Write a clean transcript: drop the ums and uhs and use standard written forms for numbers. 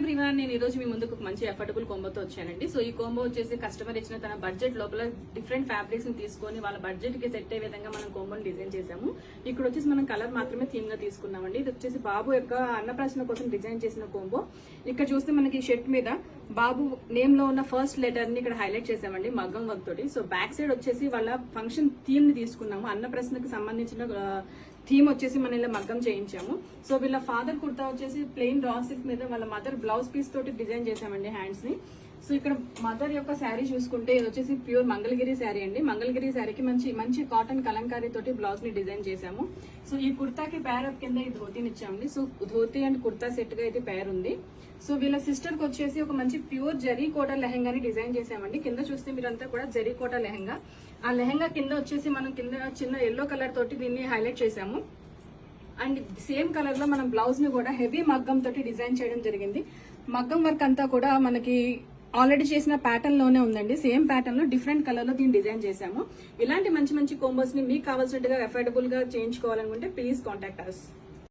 Everyone, నేను ఈ రోజు మీ ముందుకు ఒక మంచి అఫోర్డబుల్ కాంబోతో వచ్చానండి. సో ఈ కాంబో వచ్చేసి కస్టమర్ ఇచ్చిన తన బడ్జెట్ లోపల డిఫరెంట్ ఫ్యాబ్రిక్స్ ని తీసుకొని వాళ్ళ బడ్జెట్ కి సెట్ అయ్యే విధంగా మనం కాంబోని డిజైన్ చేసాము. ఇక్కడ వచ్చేసి మనం కలర్ మాత్రమే థీమ్ గా తీసుకున్నామండి. ఇది వచ్చేసి బాబు యొక్క అన్నప్రాసన కోసం డిజైన్ చేసిన కాంబో. ఇక్కడ చూస్తే మనకి షర్ట్ మీద బాబు నేమ్ లో ఉన్న ఫస్ట్ లెటర్ ని ఇక్కడ హైలైట్ చేసామండి మగ్గం వర్క్ తోటి. సో బ్యాక్ సైడ్ వచ్చేసి వాళ్ళ ఫంక్షన్ థీమ్ ని తీసుకున్నాము. అన్నప్రాసనకు సంబంధించిన థీమ్ వచ్చేసి మనం ఇలా మగ్గం చేయించాము. సో వీళ్ళ ఫాదర్ కుర్తా వచ్చేసి ప్లెయిన్ రా సిల్క్ మీద వాళ్ళ మదర్ బ్లౌజ్ పీస్ తోటి డిజైన్ చేసామండి హ్యాండ్స్ ని. సో ఇక్కడ మదర్ యొక్క శారీ చూసుకుంటే ఇది వచ్చేసి ప్యూర్ మంగళగిరి శారీ అండి. మంగళగిరి శారీకి మంచి కాటన్ కలంకారీ తోటి బ్లౌజ్ ని డిజైన్ చేసాము. సో ఈ కుర్తాకి పేర్ అప్ కింద ఈ ధోతిని ఇచ్చామండి. So dhoti and kurta set గా అయితే పేర్ ఉంది. సో వీళ్ళ సిస్టర్ కి వచ్చేసి ఒక మంచి ప్యూర్ జరీ కోటా లెహంగాని డిజైన్ చేసామండి. కింద చూస్తే మీరంతా కూడా జరీ కోటా లెహంగా. ఆ లెహంగా కింద వచ్చేసి మనం కింద చిన్న ఎల్లో కలర్ తోటి దీన్ని హైలైట్ చేసాము. అండ్ సేమ్ కలర్ లో మనం బ్లౌజ్ ని కూడా హెవీ మగ్గం తోటి డిజైన్ చేయడం జరిగింది. మగ్గం వర్క్ అంతా కూడా మనకి ఆల్రెడీ చేసిన ప్యాటర్న్ లోనే ఉందండి. సేమ్ ప్యాటర్న్ లో డిఫరెంట్ కలర్ లో దీన్ని డిజైన్ చేసాము. ఇలాంటి మంచి కాంబోస్ ని మీకు కావాల్సినట్టుగా అఫోర్డబుల్ గా చేయించుకోవాలనుకుంటే ప్లీజ్ కాంటాక్ట్ అస్.